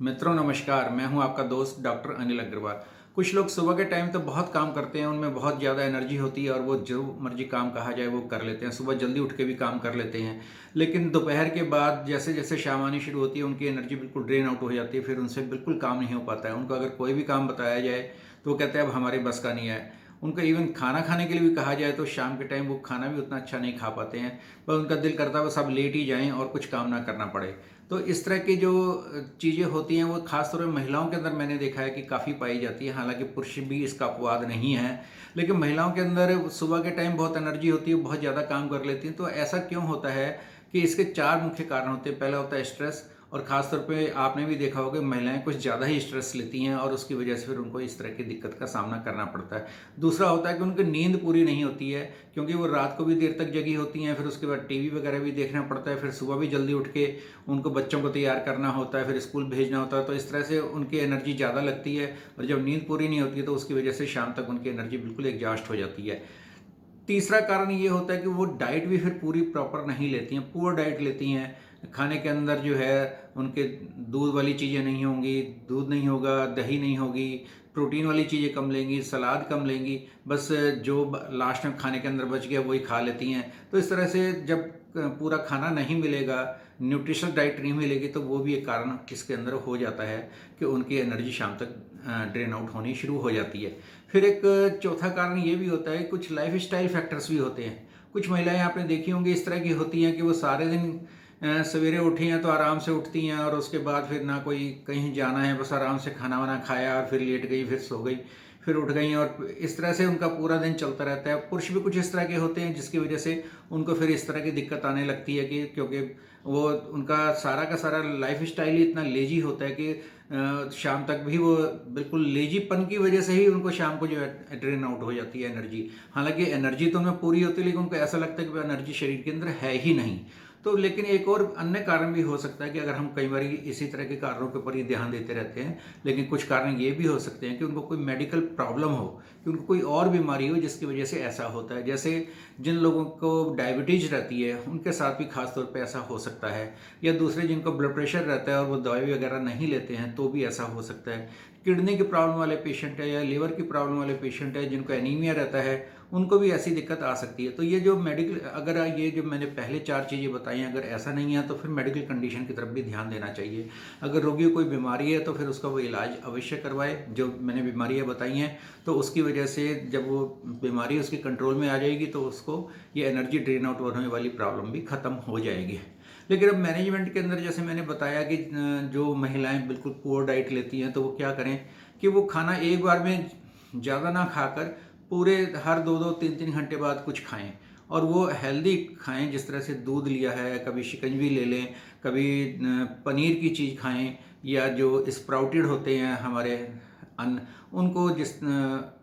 मित्रों नमस्कार। मैं हूं आपका दोस्त डॉक्टर अनिल अग्रवाल। कुछ लोग सुबह के टाइम तो बहुत काम करते हैं, उनमें बहुत ज़्यादा एनर्जी होती है और वो जो मर्जी काम कहा जाए वो कर लेते हैं। सुबह जल्दी उठ के भी काम कर लेते हैं, लेकिन दोपहर के बाद जैसे जैसे शाम आनी शुरू होती है उनकी एनर्जी बिल्कुल ड्रेन आउट हो जाती है। फिर उनसे बिल्कुल काम नहीं हो पाता है। उनको अगर कोई भी काम बताया जाए तो वो कहते हैं अब हमारे बस का नहीं है। उनको इवन खाना खाने के लिए भी कहा जाए तो शाम के टाइम वो खाना भी उतना अच्छा नहीं खा पाते हैं। पर उनका दिल करता है बस अब लेट ही जाएं और कुछ काम ना करना पड़े। तो इस तरह की जो चीज़ें होती हैं वो ख़ास तौर पे महिलाओं के अंदर मैंने देखा है कि काफ़ी पाई जाती है। हालांकि पुरुष भी इसका अपवाद नहीं है, लेकिन महिलाओं के अंदर सुबह के टाइम बहुत एनर्जी होती है, बहुत ज़्यादा काम कर लेती हैं। तो ऐसा क्यों होता है कि इसके चार मुख्य कारण होते हैं। पहला होता है स्ट्रेस, और ख़ास तौर पे आपने भी देखा होगा महिलाएं कुछ ज़्यादा ही स्ट्रेस लेती हैं और उसकी वजह से फिर उनको इस तरह की दिक्कत का सामना करना पड़ता है। दूसरा होता है कि उनकी नींद पूरी नहीं होती है, क्योंकि वो रात को भी देर तक जगी होती हैं। फिर उसके बाद टीवी वगैरह भी देखना पड़ता है, फिर सुबह भी जल्दी उठ के उनको बच्चों को तैयार करना होता है, फिर स्कूल भेजना होता है। तो इस तरह से उनकी एनर्जी ज़्यादा लगती है, और जब नींद पूरी नहीं होती है तो उसकी वजह से शाम तक उनकी एनर्जी बिल्कुल एग्जॉस्ट हो जाती है। तीसरा कारण ये होता है कि वो डाइट भी फिर पूरी प्रॉपर नहीं लेती हैं, पुअर डाइट लेती हैं। खाने के अंदर जो है उनके दूध वाली चीज़ें नहीं होंगी, दूध नहीं होगा, दही नहीं होगी, प्रोटीन वाली चीज़ें कम लेंगी, सलाद कम लेंगी, बस जो लास्ट में खाने के अंदर बच गया वही खा लेती हैं। तो इस तरह से जब पूरा खाना नहीं मिलेगा, न्यूट्रिशनल डाइट नहीं मिलेगी, तो वो भी एक कारण इसके अंदर हो जाता है कि उनकी एनर्जी शाम तक ड्रेन आउट होनी शुरू हो जाती है। फिर एक चौथा कारण ये भी होता है, कुछ लाइफ स्टाइल फैक्टर्स भी होते हैं। कुछ महिलाएं आपने देखी होंगी इस तरह की होती हैं कि वो सारे दिन सवेरे उठी हैं तो आराम से उठती हैं, और उसके बाद फिर ना कोई कहीं जाना है, बस आराम से खाना वाना खाया और फिर लेट गई, फिर सो गई, फिर उठ गई, और इस तरह से उनका पूरा दिन चलता रहता है। पुरुष भी कुछ इस तरह के होते हैं जिसकी वजह से उनको फिर इस तरह की दिक्कत आने लगती है कि क्योंकि वो उनका सारा का सारा लाइफ स्टाइल ही इतना लेजी होता है कि शाम तक भी वो बिल्कुल लेजीपन की वजह से ही उनको शाम को जो है ड्रेन आउट हो जाती है एनर्जी। हालांकि एनर्जी तो उनमें पूरी होती है, लेकिन उनको ऐसा लगता है कि एनर्जी शरीर के अंदर है ही नहीं। तो लेकिन एक और अन्य कारण भी हो सकता है कि अगर हम कई बार इसी तरह के कारणों के ऊपर ही ध्यान देते रहते हैं, लेकिन कुछ कारण ये भी हो सकते हैं कि उनको कोई मेडिकल प्रॉब्लम हो, कि उनको कोई और बीमारी हो जिसकी वजह से ऐसा होता है। जैसे जिन लोगों को डायबिटीज रहती है उनके साथ भी खास तौर पे ऐसा हो सकता है, या दूसरे जिनको ब्लड प्रेशर रहता है और वो दवाई वगैरह नहीं लेते हैं तो भी ऐसा हो सकता है। किडनी की प्रॉब्लम वाले पेशेंट है या लिवर की प्रॉब्लम वाले पेशेंट है जिनको एनीमिया रहता है, उनको भी ऐसी दिक्कत आ सकती है। तो ये जो मेडिकल, अगर ये जो मैंने पहले चार चीज़ें बताई हैं, अगर ऐसा नहीं है तो फिर मेडिकल कंडीशन की तरफ भी ध्यान देना चाहिए। अगर रोगी को कोई बीमारी है तो फिर उसका वो इलाज अवश्य करवाए। जो मैंने बीमारियां बताई हैं तो उसकी वजह से जब वो बीमारी उसकी कंट्रोल में आ जाएगी तो उसको ये एनर्जी ड्रेन आउट होने वाली प्रॉब्लम भी ख़त्म हो जाएगी। लेकिन अब मैनेजमेंट के अंदर जैसे मैंने बताया कि जो महिलाएं बिल्कुल पुअर डाइट लेती हैं तो वो क्या करें कि वो खाना एक बार में ज़्यादा ना खाकर पूरे हर दो दो तीन तीन घंटे बाद कुछ खाएं, और वो हेल्दी खाएं। जिस तरह से दूध लिया है, कभी शिकंजी ले लें, कभी पनीर की चीज़ खाएं, या जो स्प्राउटेड होते हैं हमारे अन्न, उनको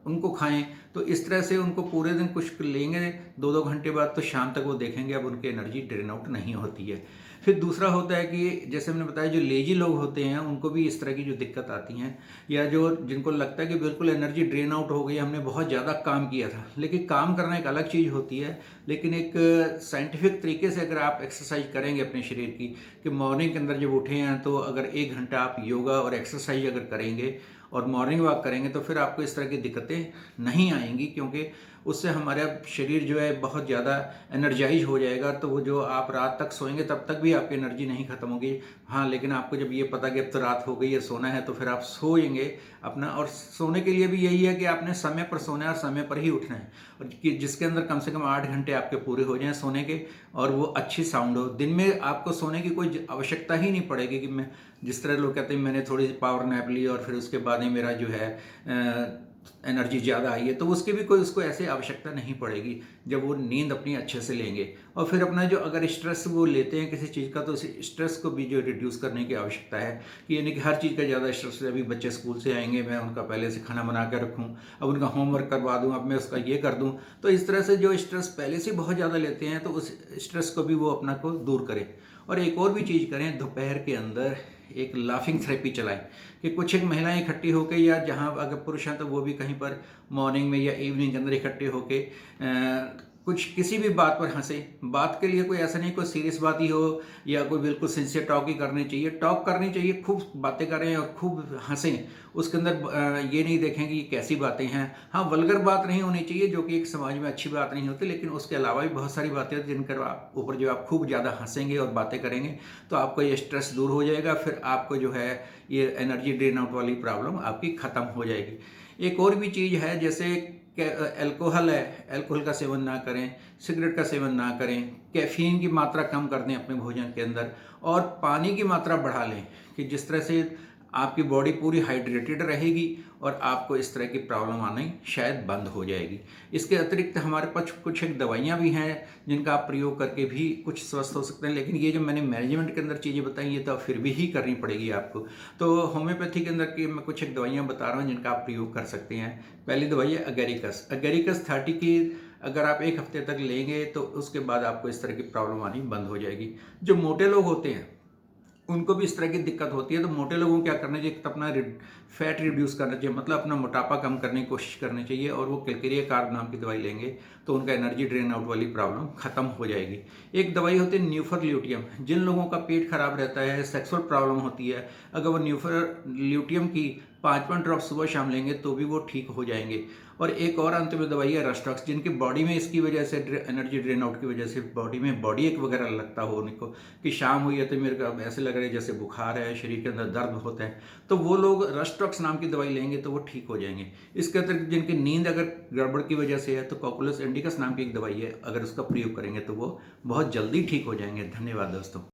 उनको खाएं। तो इस तरह से उनको पूरे दिन कुछ लेंगे, दो दो घंटे बाद तो शाम तक वो देखेंगे अब उनकी एनर्जी ड्रेन आउट नहीं होती है। फिर दूसरा होता है कि जैसे मैंने बताया जो लेजी लोग होते हैं उनको भी इस तरह की जो दिक्कत आती हैं, या जो जिनको लगता है कि बिल्कुल एनर्जी ड्रेन आउट हो गई, हमने बहुत ज़्यादा काम किया था। लेकिन काम करना एक अलग चीज़ होती है, लेकिन एक साइंटिफिक तरीके से अगर आप एक्सरसाइज करेंगे अपने शरीर की, कि मॉर्निंग के अंदर जब उठे हैं तो अगर 1 घंटा आप योगा और एक्सरसाइज अगर करेंगे और मॉर्निंग वॉक करेंगे तो फिर आपको इस तरह की दिक्कतें नहीं आएंगी, क्योंकि उससे हमारा शरीर जो है बहुत ज़्यादा एनर्जाइज हो जाएगा। तो वो जो आप रात तक सोएंगे तब तक भी आपकी एनर्जी नहीं खत्म होगी। हाँ, लेकिन आपको जब ये पता कि अब तो रात हो गई है, सोना है, तो फिर आप सोएंगे अपना। और सोने के लिए भी यही है कि आपने समय पर सोना है और समय पर ही उठना है, और जिसके अंदर कम से कम 8 घंटे आपके पूरे हो जाएं सोने के, और वो अच्छी साउंड हो। दिन में आपको सोने की कोई आवश्यकता ही नहीं पड़ेगी कि मैं, जिस तरह लोग कहते हैं मैंने थोड़ी सी पावर नैप ली और फिर उसके बाद ही मेरा जो है एनर्जी ज़्यादा आई है, तो उसकी भी कोई उसको ऐसे आवश्यकता नहीं पड़ेगी जब वो नींद अपनी अच्छे से लेंगे। और फिर अपना जो अगर स्ट्रेस वो लेते हैं किसी चीज़ का, तो उस स्ट्रेस को भी जो रिड्यूस करने की आवश्यकता है, कि यानी कि हर चीज़ का ज़्यादा स्ट्रेस, अभी बच्चे स्कूल से आएंगे, मैं उनका पहले से खाना बना कर रखूँ, अब उनका होमवर्क करवा दूँ, अब मैं उसका ये कर दूँ। तो इस तरह से जो स्ट्रेस पहले से बहुत ज़्यादा लेते हैं तो उस स्ट्रेस को भी वो अपना को दूर करें। और एक और भी चीज़ करें, दोपहर के अंदर एक लाफिंग थेरेपी चलाएं, कि कुछ एक महिलाएं इकट्ठी होकर, या जहां अगर पुरुष हैं तो वो भी कहीं पर मॉर्निंग में या इवनिंग के अंदर इकट्ठे होकर कुछ किसी भी बात पर हँसें। बात के लिए कोई ऐसा नहीं कोई सीरियस बात ही हो या कोई बिल्कुल सिंसियर टॉक ही करनी चाहिए। टॉक करनी चाहिए, खूब बातें करें और खूब हँसें। उसके अंदर ये नहीं देखें कि ये कैसी बातें हैं। हाँ, वल्गर बात नहीं होनी चाहिए जो कि एक समाज में अच्छी बात नहीं होती, लेकिन उसके अलावा भी बहुत सारी बातें होती हैं जिनकर आप ऊपर जो आप खूब ज़्यादा हँसेंगे और बातें करेंगे तो आपका ये स्ट्रेस दूर हो जाएगा। फिर आपको जो है ये एनर्जी ड्रेन आउट वाली प्रॉब्लम आपकी ख़त्म हो जाएगी। एक और भी चीज़ है, जैसे अल्कोहल है, अल्कोहल का सेवन ना करें, सिगरेट का सेवन ना करें, कैफ़ीन की मात्रा कम कर दें अपने भोजन के अंदर और पानी की मात्रा बढ़ा लें कि जिस तरह से आपकी बॉडी पूरी हाइड्रेटेड रहेगी और आपको इस तरह की प्रॉब्लम आनी शायद बंद हो जाएगी। इसके अतिरिक्त हमारे पास कुछ एक दवाइयाँ भी हैं जिनका आप प्रयोग करके भी कुछ स्वस्थ हो सकते हैं, लेकिन ये जो मैंने मैनेजमेंट के अंदर चीज़ें बताई ये तो फिर भी ही करनी पड़ेगी आपको। तो होम्योपैथी के अंदर की मैं कुछ एक दवाइयाँ बता रहा हूँ जिनका आप प्रयोग कर सकते हैं। पहली दवाई है अगेरिकस। अगेरिकस 30 की अगर आप 1 हफ्ते तक लेंगे तो उसके बाद आपको इस तरह की प्रॉब्लम आनी बंद हो जाएगी। जो मोटे लोग होते हैं उनको भी इस तरह की दिक्कत होती है, तो मोटे लोगों को क्या करना चाहिए, अपना फैट रिड्यूस करना चाहिए, मतलब अपना मोटापा कम करने की कोशिश करनी चाहिए और वो कैलकेरिया कार्ब नाम की दवाई लेंगे तो उनका एनर्जी ड्रेन आउट वाली प्रॉब्लम खत्म हो जाएगी। एक दवाई होती है न्यूफर ल्यूटियम। जिन लोगों का पेट खराब रहता है, सेक्सुअल प्रॉब्लम होती है, अगर वो न्यूफर ल्यूटियम की 5 ड्रॉप सुबह शाम लेंगे तो भी वो ठीक हो जाएंगे। और एक और अंत में दवाई है रस्टॉक्स, जिनकी बॉडी में इसकी वजह से एनर्जी ड्रेन आउट की वजह से बॉडी में बॉडी एक वगैरह लगता हो उनको कि शाम हुई है तो मेरे को ऐसे लग रहा है जैसे बुखार है, शरीर के अंदर दर्द होता है, तो वो लोग रस्टॉक्स नाम की दवाई लेंगे तो वो ठीक हो जाएंगे। इसके अतिरिक्त जिनकी नींद अगर गड़बड़ की वजह से है तो कॉकुलस इंडिकस नाम की एक दवाई है, अगर उसका प्रयोग करेंगे तो वो बहुत जल्दी ठीक हो जाएंगे। धन्यवाद दोस्तों।